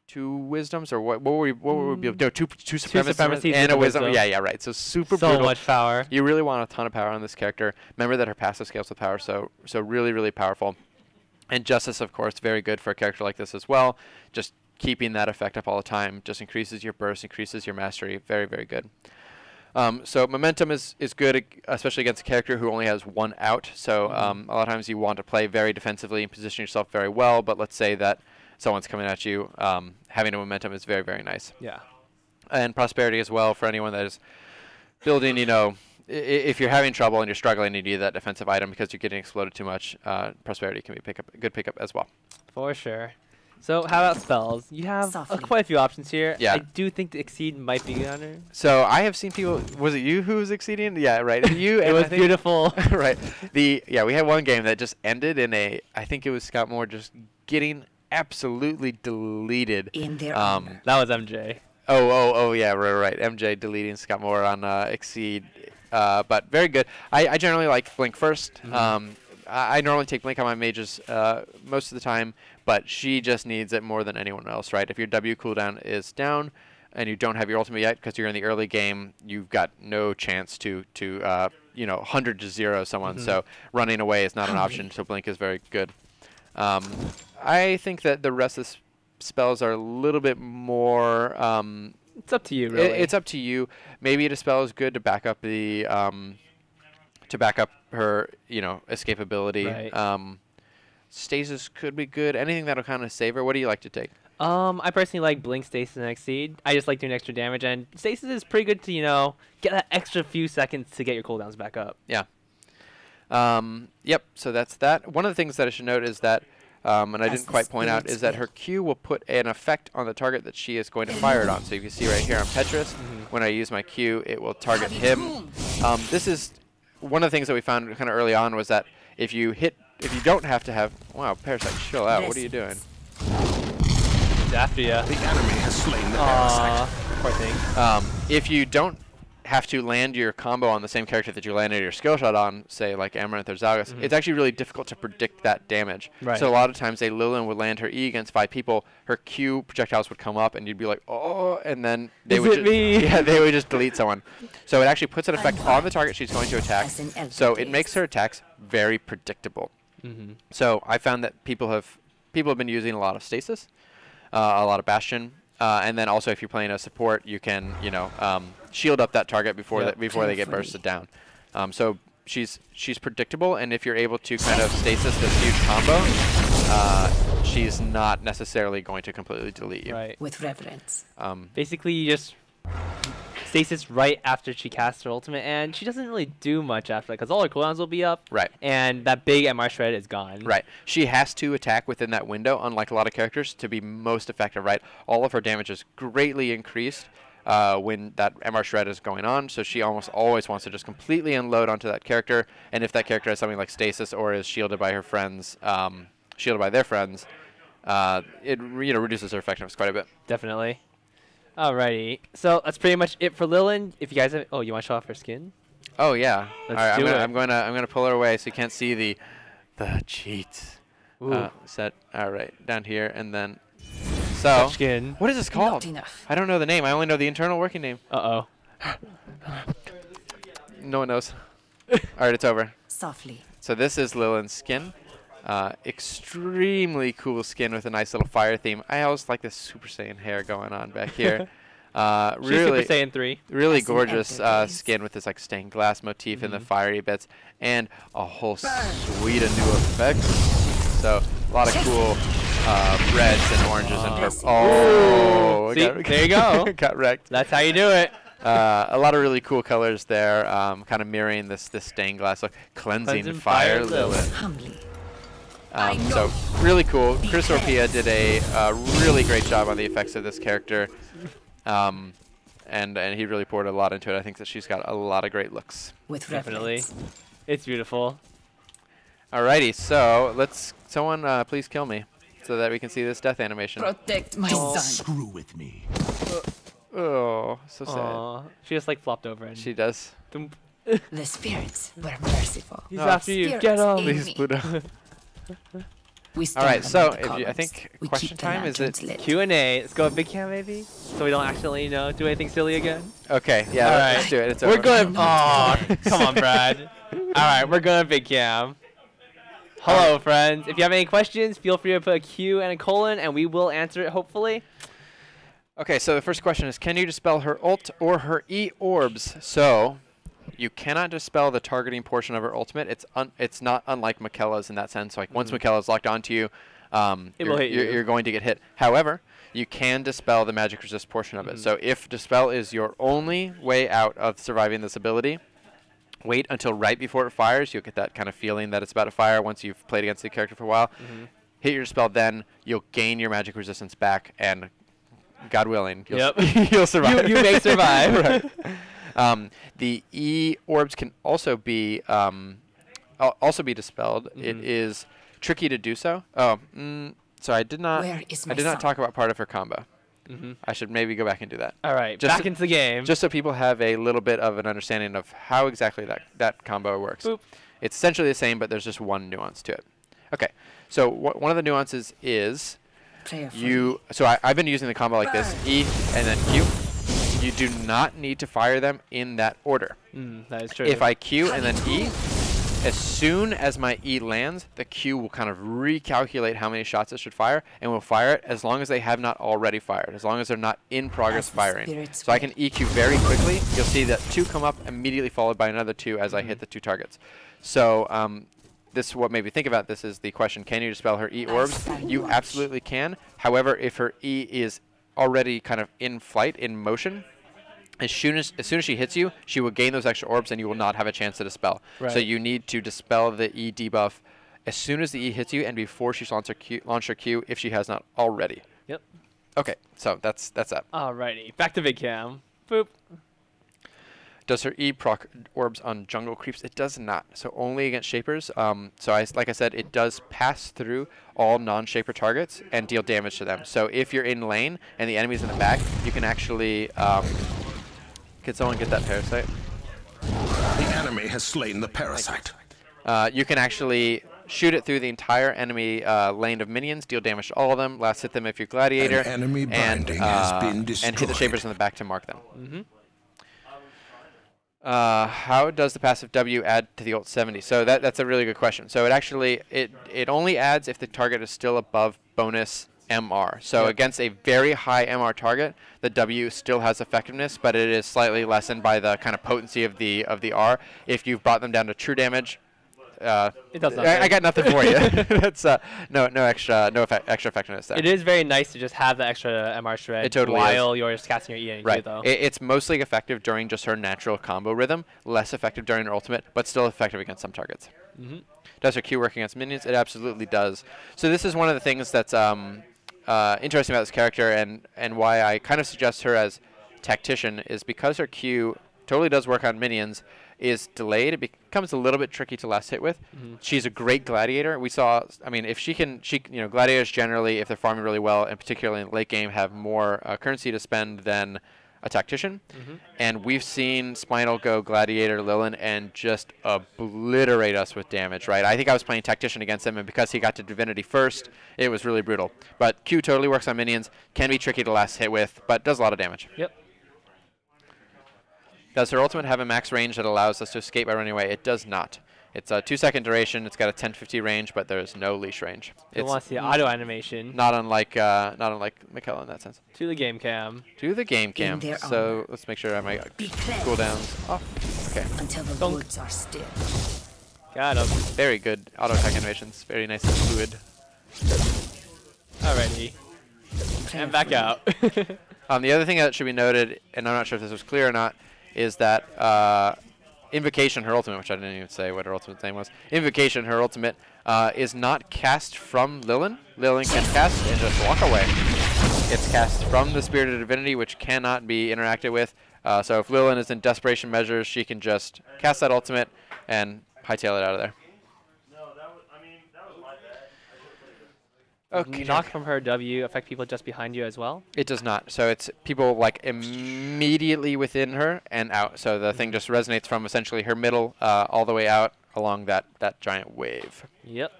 2 wisdoms, or what were we build? No, two supremacies and a wisdom. Yeah, right. So super brutal. So much power. You really want a ton of power on this character. Remember that her passive scales with power, so really powerful. And Justice, of course, very good for a character like this as well. Just keeping that effect up all the time just increases your burst, increases your mastery. Very good. So Momentum is good, especially against a character who only has 1 out. So a lot of times you want to play very defensively and position yourself very well, but let's say that someone's coming at you, having a Momentum is very nice. Yeah. And Prosperity as well for anyone that is building, if you're having trouble and you're struggling and you need that defensive item because you're getting exploded too much, Prosperity can be a good pickup as well. For sure. So how about spells? You have quite a few options here. Yeah. I do think the Exceed might be good on her. So I have seen people. Was it you who was exceeding? Yeah, right. You. It was beautiful. Right. We had one game that just ended in I think it was Scott Moore just getting absolutely deleted. In their that was MJ. Oh yeah, right. MJ deleting Scott Moore on Exceed. But very good. I generally like Blink first. I normally take Blink on my mages most of the time, but she just needs it more than anyone else, right? If your W cooldown is down and you don't have your ultimate yet because you're in the early game, you've got no chance to 100 to 0 someone. So running away is not an option, so Blink is very good. I think that the rest of the spells are a little bit more... it's up to you, really. It's up to you. Maybe a dispel is good to back up the her escapability. Right. Stasis could be good. Anything that'll kind of save her. What do you like to take? I personally like Blink, Stasis, and Exceed. I just like doing extra damage, and Stasis is pretty good to get that extra few seconds to get your cooldowns back up. Yeah. Yep. So that's that. One of the things that I should note is that, and I didn't quite point out, is that her Q will put an effect on the target that she is going to fire it on. So you can see right here on Petrus, when I use my Q, it will target him. This is one of the things that we found kind of early on was that if you don't have to have... Wow, Parasite, chill out. What are you doing? after you. The enemy has slain the Aw, parasite. poor thing. If you don't have to land your combo on the same character that you landed your skill shot on, say like Amaranth or Zalgus, it's actually really difficult to predict that damage. Right. So a lot of times, a Lillin would land her E against 5 people, her Q projectiles would come up, and you'd be like, oh, and then they would yeah, they would just delete someone. So it actually puts an effect on the target she's going to attack. So it makes her attacks very predictable. So I found that people have been using a lot of stasis, a lot of bastion. And then also, if you're playing a support, you can, shield up that target before they get bursted down. So she's predictable, and if you're able to kind of stasis this huge combo, she's not necessarily going to completely delete you. Right. With reverence. Basically, you just stasis right after she casts her ultimate, and she doesn't really do much after that because all her cooldowns will be up. Right. And that big MR shred is gone. Right. She has to attack within that window, unlike a lot of characters, to be most effective, right? All of her damage is greatly increased when that MR shred is going on, so she almost always wants to just completely unload onto that character, and if that character has something like stasis or is shielded by her friends, shielded by their friends, it reduces her effectiveness quite a bit. Definitely. Alrighty. So that's pretty much it for Lillin. If you guys have, you want to show off her skin? Oh yeah. Let's All right, do it. I'm gonna pull her away so you can't see the cheats. Set. All right, down here, and then. So. Skin. What is this called? Not enough. I don't know the name. I only know the internal working name. Uh-oh. No one knows. All right, it's over. Softly. So this is Lillin's skin. Extremely cool skin with a nice little fire theme. I always like this Super Saiyan hair going on back here. She's Really, Super Saiyan 3. really As in gorgeous Emperor days. skin with this like stained glass motif and the fiery bits, and a whole suite of new effects. So a lot of cool reds and oranges and purple. Oh, See, there you go. Got wrecked. That's how you do it. A lot of really cool colors there, kind of mirroring this stained glass look. Cleansing Fire Lilith. Humbly. So really cool. Chris Orpia did a really great job on the effects of this character, and he really poured a lot into it. I think that she's got a lot of great looks. With Definitely. reverence. It's beautiful. Alrighty, so someone please kill me, so that we can see this death animation. Protect my Don't son. screw with me. Oh, so sad. Aw. She just like flopped over and She does. Thump. The spirits were merciful. He's Oh. after you. Spirits Get him. in Please, me. Pluto. We stand Alright, so among the I columns. think We question keep the time, is lanterns it lit. Q&A. Let's go big cam maybe, so we don't actually do anything silly again. Okay, yeah, Alright. let's do it. It's We're over. going. Aw, come on, Brad. All right, we're going big cam. Hello, friends. If you have any questions, feel free to put a Q and a colon, and we will answer it hopefully. Okay, so the first question is, can you dispel her ult or her E orbs? So, you cannot dispel the targeting portion of her ultimate. It's not unlike Mikella's in that sense. Like once Mikella's locked onto you, will hit you. you're going to get hit. However, you can dispel the magic resist portion of it. So if dispel is your only way out of surviving this ability, wait until right before it fires. You'll get that kind of feeling that it's about to fire once you've played against the character for a while. Hit your dispel, then you'll gain your magic resistance back, and God willing, you'll survive. You may survive. Right. The E orbs can also be dispelled. It is tricky to do so. Oh, so I did not. Where is my I did not son? talk about part of her combo. I should maybe go back and do that. All right, Just back to- into the game. Just so people have a little bit of an understanding of how exactly that combo works. Boop. It's essentially the same, but there's just one nuance to it. Okay, so one of the nuances is Prayerfully. I've been using the combo like this: E and then Q. You do not need to fire them in that order. That is true. If I Q and then E, as soon as my E lands, the Q will kind of recalculate how many shots it should fire, and will fire it as long as they have not already fired, as long as they're not in progress As the firing. spirits So I can EQ very quickly. You'll see that 2 come up immediately, followed by another 2 as I hit the 2 targets. So this is what made me think about this is the question, can you dispel her E orbs? You absolutely can. However, if her E is already kind of in flight, in motion, as soon as she hits you, she will gain those extra orbs, and you will not have a chance to dispel. Right. So you need to dispel the E debuff as soon as the E hits you, and before she launch her Q, if she has not already. Yep. Okay, so that's that. Alrighty, back to big cam. Boop. Does her E proc orbs on jungle creeps? It does not. So only against shapers. Like I said, it does pass through all non-shaper targets and deal damage to them. So if you're in lane and the enemy's in the back, you can actually... can someone get that parasite? The enemy has slain the parasite. You can actually shoot it through the entire enemy lane of minions, deal damage to all of them, last hit them if you're gladiator, An enemy and binding has been hit the destroyed. shapers in the back to mark them. How does the passive W add to the ult 70? So that's a really good question. So it actually it only adds if the target is still above bonus MR. So against a very high MR target, the W still has effectiveness, but it is slightly lessened by the kind of potency of the R. If you've brought them down to true damage, it does nothing. I got nothing for you. That's no extra effectiveness there. It is very nice to just have the extra MR shred It totally while you're just casting your E and Q, Right. though. It's mostly effective during just her natural combo rhythm, less effective during her ultimate, but still effective against some targets. Does her Q work against minions? It absolutely does. So this is one of the things that's interesting about this character, and why I kind of suggest her as tactician is because her Q totally does work on minions, is delayed. It becomes a little bit tricky to last hit with. She's a great gladiator. We saw, I mean, if gladiators generally, if they're farming really well, and particularly in the late game, have more currency to spend than a tactician. And we've seen Spinal go gladiator Lillin and just obliterate us with damage, right? I think I was playing tactician against him, and because he got to divinity first, it was really brutal. But Q totally works on minions, can be tricky to last hit with, but does a lot of damage. Yep. Does her ultimate have a max range that allows us to escape by running away? It does not. It's a 2-second duration. It's got a 1050 range, but there's no leash range. You want to see auto animation. Not unlike Mikella in that sense. To the game cam. To the game cam. So let's make sure I have my cooldowns off. Okay. Until the Donk. woods are still. Got him. Very good auto attack animations. Very nice and fluid. Alrighty. And back out. The other thing that should be noted, and I'm not sure if this was clear or not, is that Invocation, her ultimate, which I didn't even say what her ultimate name was. Invocation, her ultimate, is not cast from Lillin. Lillin can cast and just walk away. It's cast from the Spirit of Divinity, which cannot be interacted with. So if Lillin is in desperation measures, she can just cast that ultimate and hightail it out of there. Okay. Knock from her W affect people just behind you as well? It does not. So it's people like immediately within her and out. So the thing just resonates from essentially her middle all the way out along that giant wave. Yep.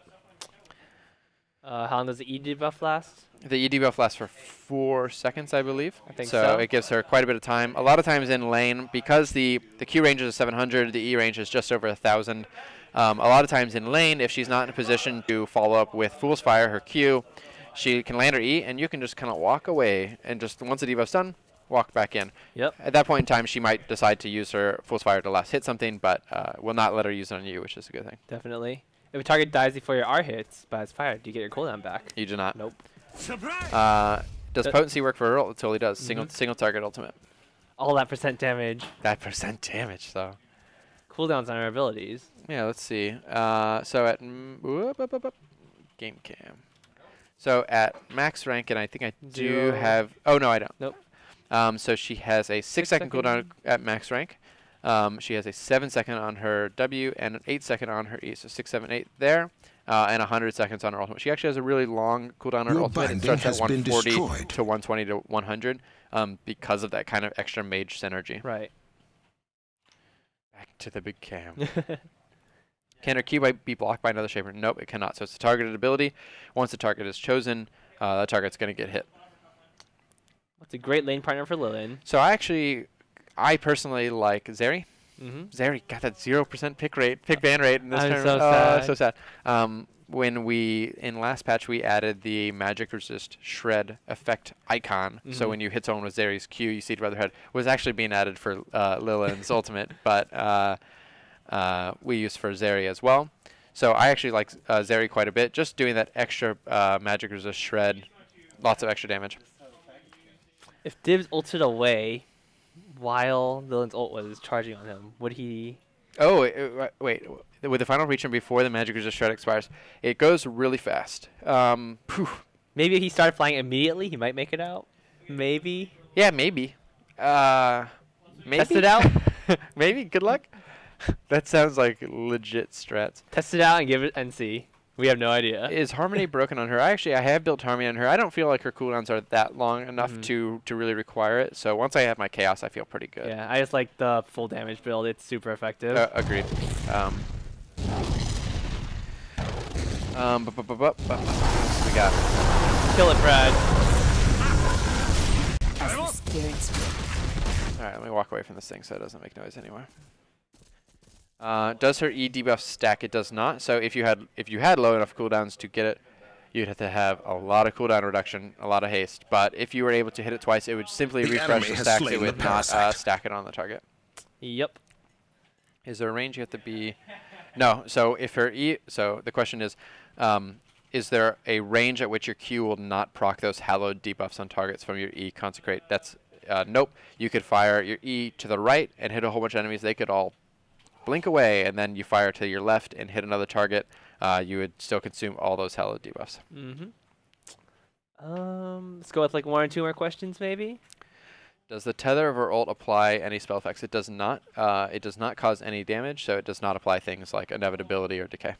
How long does the E debuff last? The E debuff lasts for 4 seconds, I believe. I think so. It gives her quite a bit of time. A lot of times in lane, because the Q range is 700, the E range is just over 1,000. A lot of times in lane, if she's not in a position to follow up with Fool's Fire, her Q, she can land her E, and you can just kind of walk away, and just once the debuff's done, walk back in. Yep. At that point in time, she might decide to use her Fool's Fire to last hit something, but will not let her use it on you, which is a good thing. Definitely. If a target dies before your R hits by its fire, do you get your cooldown back? You do not. Nope. Does potency work for her ult? It totally does. Single target ultimate. All that percent damage. That percent damage, though. Cooldowns on her abilities. Yeah, let's see. So at game cam. So at max rank, and I think I do have. Oh no, I don't. Nope. So she has a 6-second cooldown at max rank. She has a 7-second on her W and an 8-second on her E. So 6, 7, 8 there, and 100 seconds on her ultimate. She actually has a really long cooldown on her ultimate. It starts at 140 to 120 to 100 because of that kind of extra mage synergy. Right. Back to the big cam. Can her Q be blocked by another shaper? Nope, it cannot. So it's a targeted ability. Once the target is chosen, the target's going to get hit. What's a great lane partner for Lillin? So I personally like Zeri. Zeri got that 0% pick ban rate in this I'm tournament. so sad. So sad. When in last patch we added the magic resist shred effect icon. So when you hit someone with Zeri's Q, you see it above their head. Was actually being added for Lillin's ultimate, but we use for Zeri as well. So I actually like Zeri quite a bit. Just doing that extra magic resist shred, lots of extra damage. If Dibs ulted away while Lillin's ult was charging on him, would he... Oh, wait. With the final reach and before the magic resist shred expires, it goes really fast. Maybe if he started flying immediately, he might make it out. Maybe. Yeah, maybe. Maybe. Test it out. Maybe. Good luck. That sounds like legit strats. Test it out and give it and see. We have no idea. Is Harmony broken on her? I have built Harmony on her. I don't feel like her cooldowns are that long enough to really require it. So once I have my Chaos, I feel pretty good. Yeah, I just like the full damage build. It's super effective. Agreed. What else we got? Kill it, Brad. Alright, let me walk away from this thing so it doesn't make noise anymore. Does her E debuff stack? It does not. So if you had low enough cooldowns to get it, you'd have to have a lot of cooldown reduction, a lot of haste. But if you were able to hit it twice, it would simply refresh the stacks. It would not stack it on the target. Yep. Is there a range you have to be? No. So if her E, so the question is there a range at which your Q will not proc those hallowed debuffs on targets from your E consecrate? That's nope. You could fire your E to the right and hit a whole bunch of enemies. They could all blink away, and then you fire to your left and hit another target. You would still consume all those hallowed debuffs. Let's go with like 1 or 2 more questions, maybe. Does the tether of her ult apply any spell effects? It does not. It does not cause any damage, so it does not apply things like inevitability or decay.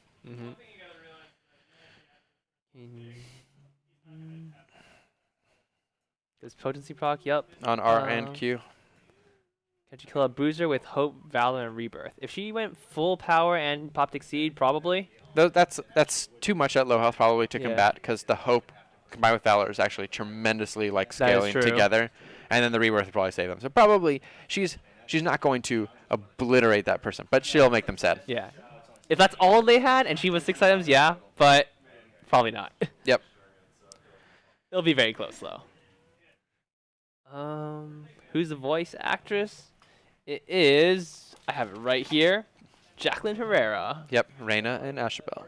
Does potency proc? Yep. On R and Q. Can you kill a bruiser with Hope, Valor, and Rebirth? If she went full power and popped Exceed, probably. That's too much at low health probably to combat, because the Hope combined with Valor is actually tremendously like scaling together, and then the Rebirth would probably save them. So probably she's not going to obliterate that person, but she'll make them sad. Yeah. If that's all they had and she was 6 items, yeah, but probably not. Yep. It'll be very close though. Who's the voice actress? It is, I have it right here, Jacqueline Herrera. Yep, Reyna and Ashabel.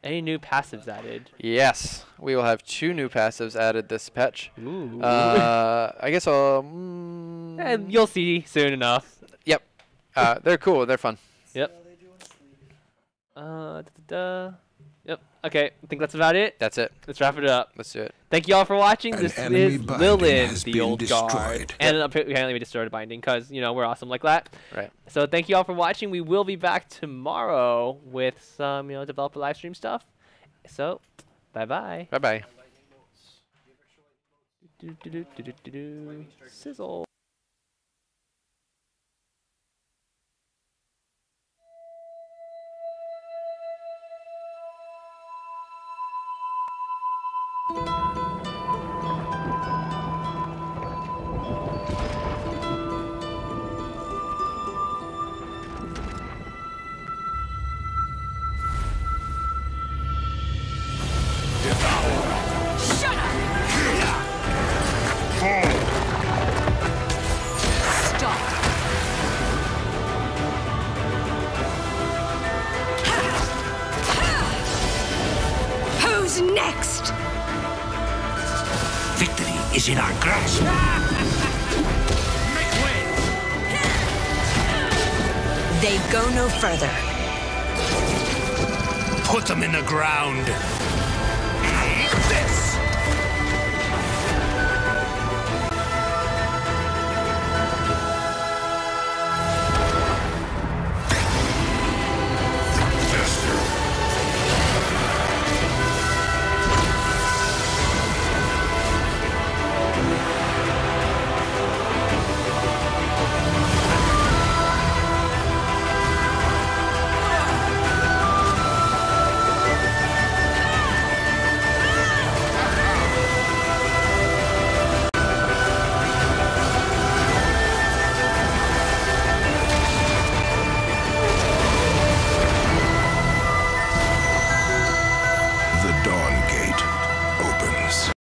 Any new passives added? Yes, we will have 2 new passives added this patch. Ooh. I guess I'll... And you'll see soon enough. Yep. They're cool. They're fun. Yep. Yep. Okay, I think that's about it. That's it. Let's wrap it up. Let's do it. Thank you all for watching. This is Lillin, the old destroyed. guard. And apparently we destroyed a binding because, you know, we're awesome like that. Right. So thank you all for watching. We will be back tomorrow with some, you know, developer live stream stuff. So, bye-bye. Bye-bye. Sizzle. Who's next? Victory is in our grasp. Make way! They go no further. Put them in the ground. Eat this!